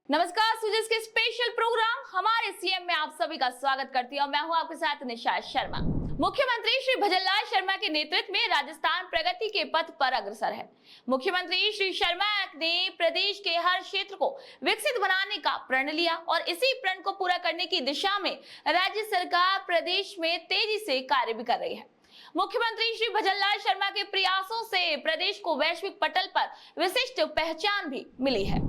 नमस्कार, सुजिस के special programme हमारे सीएम में आप सभी का स्वागत करती हूँ। मैं हूँ आपके साथ निशा शर्मा। मुख्यमंत्री श्री भजनलाल शर्मा के नेतृत्व में राजस्थान प्रगति के पथ पर अग्रसर है। मुख्यमंत्री श्री शर्मा ने प्रदेश के हर क्षेत्र को विकसित बनाने का प्रण लिया और इसी प्रण को पूरा करने की दिशा में राज्य सरकार प्रदेश में तेजी से कार्य भी कर रही है। मुख्यमंत्री श्री भजनलाल शर्मा के प्रयासों से प्रदेश को वैश्विक पटल पर विशिष्ट पहचान भी मिली है।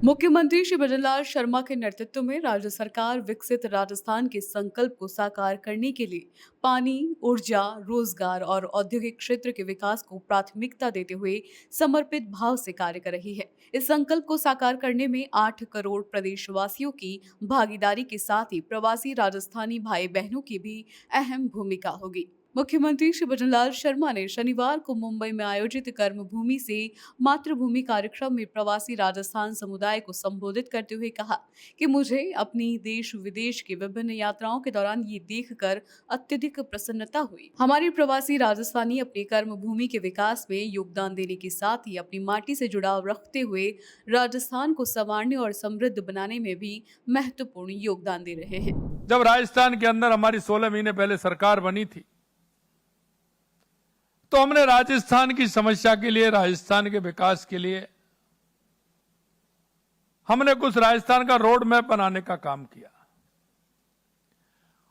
मुख्यमंत्री श्री भजनलाल शर्मा के नेतृत्व में राज्य सरकार विकसित राजस्थान के संकल्प को साकार करने के लिए पानी, ऊर्जा, रोजगार और औद्योगिक क्षेत्र के विकास को प्राथमिकता देते हुए समर्पित भाव से कार्य कर रही है। इस संकल्प को साकार करने में 8 करोड़ प्रदेशवासियों की भागीदारी के साथ ही प्रवासी राजस्थानी भाई बहनों की भी अहम भूमिका होगी। मुख्यमंत्री श्री भजनलाल शर्मा ने शनिवार को मुंबई में आयोजित कर्मभूमि से मातृभूमि कार्यक्रम में प्रवासी राजस्थान समुदाय को संबोधित करते हुए कहा कि मुझे अपनी देश विदेश की विभिन्न यात्राओं के दौरान ये देखकर अत्यधिक प्रसन्नता हुई। हमारे प्रवासी राजस्थानी अपनी कर्मभूमि के विकास में योगदान देने के साथ ही अपनी माटी से जुड़ाव रखते हुए राजस्थान को संवारने और समृद्ध बनाने में भी महत्वपूर्ण योगदान दे रहे हैं। जब राजस्थान के अंदर हमारी 16 महीने पहले सरकार बनी थी तो हमने राजस्थान की समस्या के लिए, राजस्थान के विकास के लिए हमने कुछ राजस्थान का रोड मैप बनाने का काम किया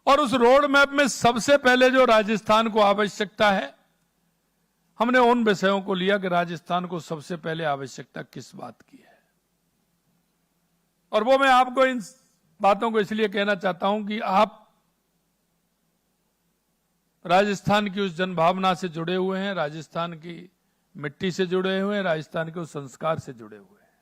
और उस रोड मैप में सबसे पहले जो राजस्थान को आवश्यकता है, हमने उन विषयों को लिया कि राजस्थान को सबसे पहले आवश्यकता किस बात की है। और वो मैं आपको इन बातों को इसलिए कहना चाहता हूं कि आप राजस्थान की उस जनभावना से जुड़े हुए हैं, राजस्थान की मिट्टी से जुड़े हुए हैं, राजस्थान के उस संस्कार से जुड़े हुए हैं।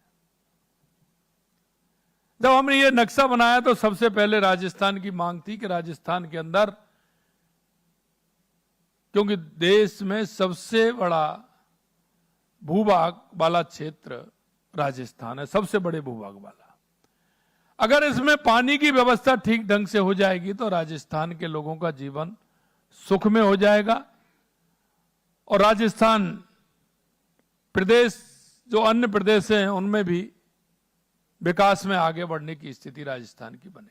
जब हमने ये नक्शा बनाया तो सबसे पहले राजस्थान की मांग थी कि राजस्थान के अंदर, क्योंकि देश में सबसे बड़ा भूभाग वाला क्षेत्र राजस्थान है, सबसे बड़े भूभाग वाला, अगर इसमें पानी की व्यवस्था ठीक ढंग से हो जाएगी तो राजस्थान के लोगों का जीवन सुख में हो जाएगा और राजस्थान प्रदेश जो अन्य प्रदेश हैं उनमें भी विकास में आगे बढ़ने की स्थिति राजस्थान की बनेगी।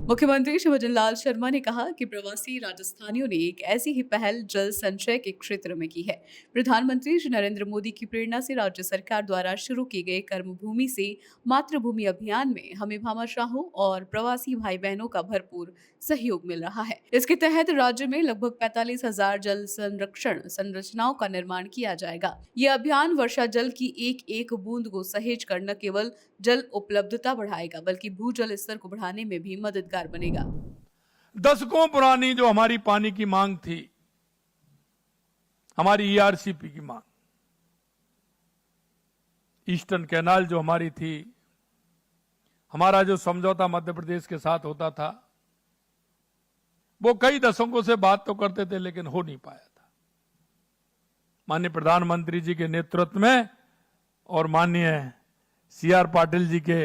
मुख्यमंत्री श्री भजनलाल शर्मा ने कहा कि प्रवासी राजस्थानियों ने एक ऐसी ही पहल जल संचय के क्षेत्र में की है। प्रधानमंत्री श्री नरेंद्र मोदी की प्रेरणा से राज्य सरकार द्वारा शुरू किए गए कर्मभूमि से मातृभूमि अभियान में हमें भामाशाहों और प्रवासी भाई बहनों का भरपूर सहयोग मिल रहा है। इसके तहत राज्य में लगभग 45,000 जल संरक्षण संरचनाओं का निर्माण किया जाएगा। ये अभियान वर्षा जल की एक एक बूंद को सहेज कर न केवल जल उपलब्धता बढ़ाएगा बल्कि भूजल स्तर को बढ़ाने में भी मददगार बनेगा। दशकों पुरानी जो हमारी पानी की मांग थी, हमारी ईआरसीपी की मांग, ईस्टर्न कैनाल जो हमारी थी, हमारा जो समझौता मध्य प्रदेश के साथ होता था, वो कई दशकों से बात तो करते थे लेकिन हो नहीं पाया था। माननीय प्रधानमंत्री जी के नेतृत्व में और माननीय CR पाटिल जी के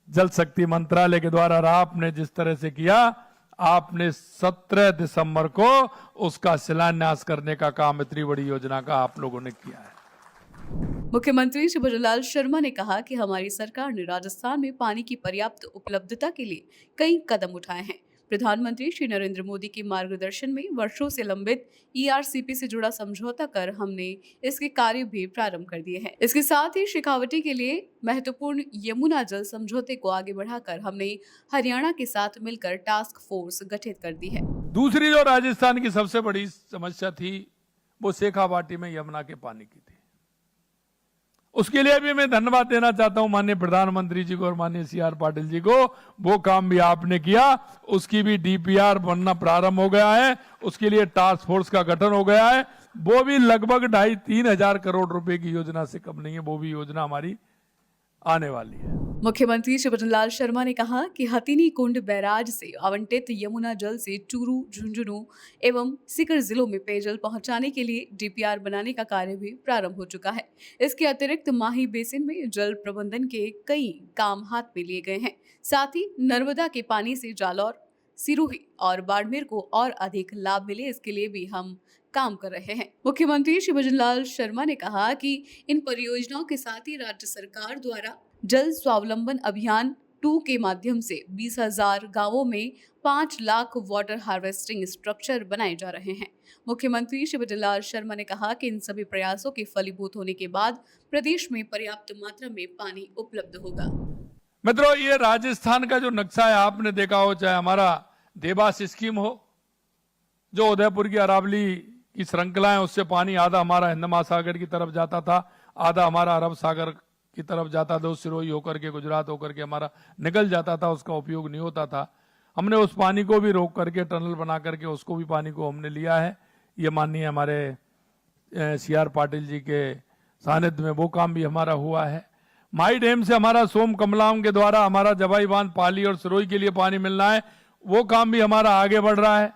जल शक्ति मंत्रालय के द्वारा आपने जिस तरह से किया, आपने 17 दिसंबर को उसका शिलान्यास करने का काम इतनी बड़ी योजना का आप लोगों ने किया है। मुख्यमंत्री श्री भजनलाल शर्मा ने कहा कि हमारी सरकार ने राजस्थान में पानी की पर्याप्त उपलब्धता के लिए कई कदम उठाए हैं। प्रधानमंत्री श्री नरेंद्र मोदी के मार्गदर्शन में वर्षों से लंबित ERCP से जुड़ा समझौता कर हमने इसके कार्य भी प्रारंभ कर दिए हैं। इसके साथ ही शेखावटी के लिए महत्वपूर्ण यमुना जल समझौते को आगे बढ़ाकर हमने हरियाणा के साथ मिलकर टास्क फोर्स गठित कर दी है। दूसरी जो राजस्थान की सबसे बड़ी समस्या थी वो शेखावाटी में यमुना के पानी की थी। उसके लिए भी मैं धन्यवाद देना चाहता हूं माननीय प्रधानमंत्री जी को और माननीय CR पाटिल जी को। वो काम भी आपने किया, उसकी भी DPR बनना प्रारंभ हो गया है, उसके लिए टास्क फोर्स का गठन हो गया है। वो भी लगभग 2,500-3,000 करोड़ रुपए की योजना से कम नहीं है, वो भी योजना हमारी आने वाली है। मुख्यमंत्री श्री भजनलाल शर्मा ने कहा कि हथिनी कुंड बैराज से आवंटित यमुना जल से चूरू, झुंझुनू एवं सीकर जिलों में पेयजल पहुंचाने के लिए डीपीआर बनाने का कार्य भी प्रारंभ हो चुका है। इसके अतिरिक्त माही बेसिन में जल प्रबंधन के कई काम हाथ में लिए गए हैं। साथ ही नर्मदा के पानी से जालौर, सिरोही और बाड़मेर को और अधिक लाभ मिले, इसके लिए भी हम काम कर रहे हैं। मुख्यमंत्री श्री भजनलाल शर्मा ने कहा कि इन परियोजनाओं के साथ ही राज्य सरकार द्वारा जल स्वावलंबन अभियान 2 के माध्यम से 20,000 गांवों में 5 लाख वाटर हार्वेस्टिंग स्ट्रक्चर बनाए जा रहे हैं। मुख्यमंत्री श्री भजनलाल शर्मा ने कहा कि इन सभी प्रयासों के फलीभूत होने के बाद प्रदेश में पर्याप्त मात्रा में पानी उपलब्ध होगा। मित्रों, ये राजस्थान का जो नक्शा है आपने देखा हो, चाहे हमारा देवास स्कीम हो, जो उदयपुर की अरावली की श्रृंखला है, उससे पानी आधा हमारा हिंद महासागर की तरफ जाता था, आधा हमारा अरब सागर की तरफ जाता था, सिरोही होकर के गुजरात होकर के हमारा निकल जाता था, उसका उपयोग नहीं होता था। हमने उस पानी को भी रोक करके टनल बना करके उसको भी पानी को हमने लिया है। ये माननीय हमारे CR पाटिल जी के सानिध्य में वो काम भी हमारा हुआ है। माई डैम से हमारा सोम कमलाम के द्वारा हमारा जवाई बांध, पाली और सिरोही के लिए पानी मिलना है, वो काम भी हमारा आगे बढ़ रहा है।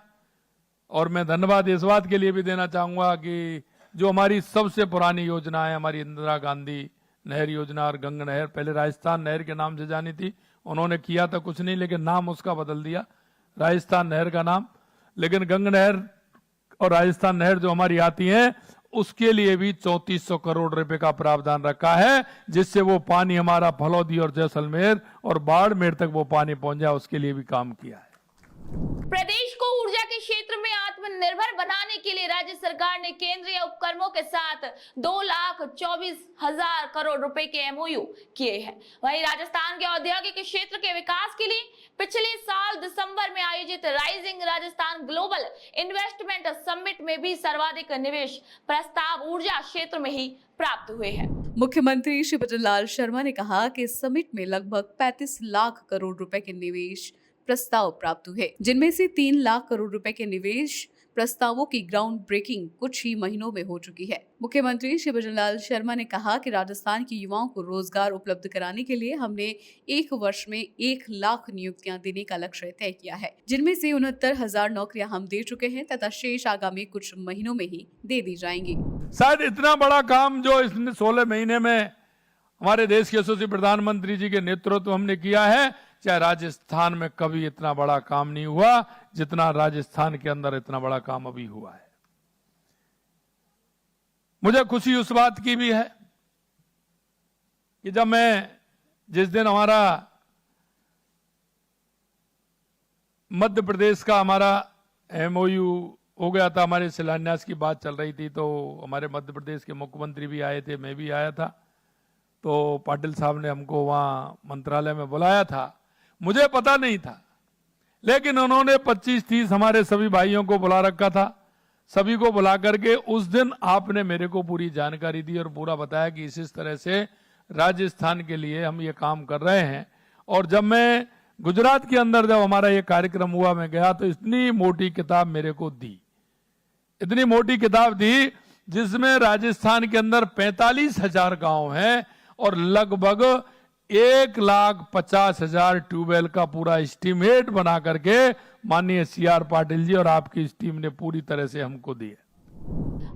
और मैं धन्यवाद इस बात के लिए भी देना चाहूंगा कि जो हमारी सबसे पुरानी योजना है, हमारी इंदिरा गांधी नहर योजना और गंगा नहर, पहले राजस्थान नहर के नाम से जानी थी, उन्होंने किया था कुछ नहीं, लेकिन नाम उसका बदल दिया, राजस्थान नहर का नाम। लेकिन गंगा नहर और राजस्थान नहर जो हमारी आती है, उसके लिए भी 3400 करोड़ रुपए का प्रावधान रखा है, जिससे वो पानी हमारा फलौदी और जैसलमेर और बाड़मेर तक वो पानी पहुंच जाए, उसके लिए भी काम किया है। प्रदेश को ऊर्जा के क्षेत्र में आत्मनिर्भर बनाने के लिए राज्य सरकार ने केंद्रीय उपक्रमों के साथ 2,24,000 करोड़ रुपए के MOU किए हैं। वहीं राजस्थान के औद्योगिक क्षेत्र के विकास के लिए पिछले साल दिसंबर में आयोजित rising Rajasthan global investment summit में भी सर्वाधिक निवेश प्रस्ताव ऊर्जा क्षेत्र में ही प्राप्त हुए हैं। मुख्यमंत्री श्री भजनलाल शर्मा ने कहा कि इस समिट में लगभग 35 लाख करोड़ रुपए के निवेश प्रस्ताव प्राप्त हुए, जिनमें से 3 लाख करोड़ रुपए के निवेश प्रस्तावों की ग्राउंड ब्रेकिंग कुछ ही महीनों में हो चुकी है। मुख्यमंत्री श्री भजनलाल शर्मा ने कहा कि राजस्थान के युवाओं को रोजगार उपलब्ध कराने के लिए हमने 1 वर्ष में 1 लाख नियुक्तियां देने का लक्ष्य तय किया है, जिनमें से 69,000 नौकरियां हम दे चुके हैं तथा शेष आगामी कुछ महीनों में ही दे दी जाएंगी। शायद इतना बड़ा काम जो इस 16 महीने में हमारे देश के यशस्वी प्रधानमंत्री जी के नेतृत्व हमने किया है, चाहे राजस्थान में कभी इतना बड़ा काम नहीं हुआ जितना राजस्थान के अंदर इतना बड़ा काम अभी हुआ है। मुझे खुशी उस बात की भी है कि जब मैं जिस दिन हमारा मध्य प्रदेश का हमारा MOU हो गया था, हमारे शिलान्यास की बात चल रही थी, तो हमारे मध्य प्रदेश के मुख्यमंत्री भी आए थे, मैं भी आया था, तो पाटिल साहब ने हमको वहां मंत्रालय में बुलाया था। मुझे पता नहीं था, लेकिन उन्होंने 25-30 हमारे सभी भाइयों को बुला रखा था। सभी को बुला करके उस दिन आपने मेरे को पूरी जानकारी दी और पूरा बताया कि इस तरह से राजस्थान के लिए हम ये काम कर रहे हैं। और जब मैं गुजरात के अंदर जब हमारा ये कार्यक्रम हुआ, मैं गया तो इतनी मोटी किताब मेरे को दी, इतनी मोटी किताब दी, जिसमें राजस्थान के अंदर 45,000 गांव हैं और लगभग 1,50,000 ट्यूबवेल का पूरा एस्टीमेट बना करके माननीय CR पाटिल जी और आपकी इस टीम ने पूरी तरह से हमको दिए।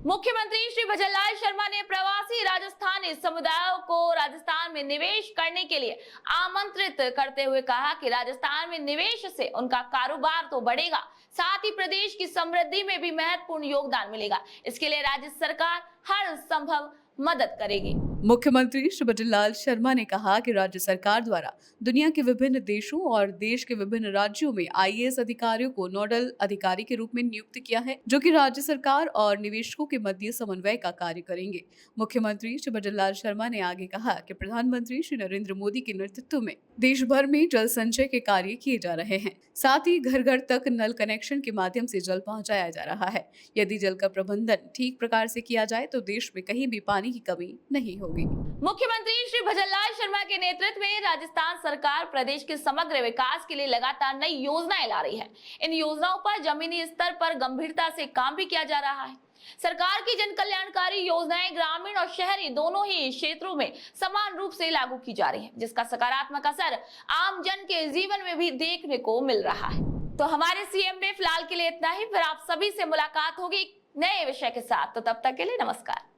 मुख्यमंत्री श्री भजनलाल शर्मा ने प्रवासी राजस्थानी समुदायों को राजस्थान में निवेश करने के लिए आमंत्रित करते हुए कहा कि राजस्थान में निवेश से उनका कारोबार तो बढ़ेगा, साथ ही प्रदेश की समृद्धि में भी महत्वपूर्ण योगदान मिलेगा। इसके लिए राज्य सरकार हर संभव मदद करेगी। मुख्यमंत्री श्री भजनलाल शर्मा ने कहा कि राज्य सरकार द्वारा दुनिया के विभिन्न देशों और देश के विभिन्न राज्यों में IAS अधिकारियों को नोडल अधिकारी के रूप में नियुक्त किया है, जो कि राज्य सरकार और निवेशकों के मध्य समन्वय का कार्य करेंगे। मुख्यमंत्री श्री भजनलाल शर्मा ने आगे कहा कि प्रधानमंत्री श्री नरेंद्र मोदी के नेतृत्व में देश भर में जल संचय के कार्य किए जा रहे हैं, साथ ही घर घर तक नल कनेक्शन के माध्यम से जल पहुंचाया जा रहा है। यदि जल का प्रबंधन ठीक प्रकार से किया जाए तो देश में कहीं भी पानी की कमी नहीं होगी। मुख्यमंत्री श्री भजनलाल शर्मा के नेतृत्व में राजस्थान सरकार प्रदेश के समग्र विकास के लिए लगातार नई योजनाएं ला रही है। इन योजनाओं पर जमीनी स्तर पर गंभीरता से काम भी किया जा रहा है। सरकार की जन कल्याणकारी योजनाएं ग्रामीण और शहरी दोनों ही क्षेत्रों में समान रूप से लागू की जा रही है, जिसका सकारात्मक असर आम जन के जीवन में भी देखने को मिल रहा है। तो हमारे सीएम में फिलहाल के लिए इतना ही, फिर आप सभी से मुलाकात होगी नए विषय के साथ। तो तब तक के लिए नमस्कार।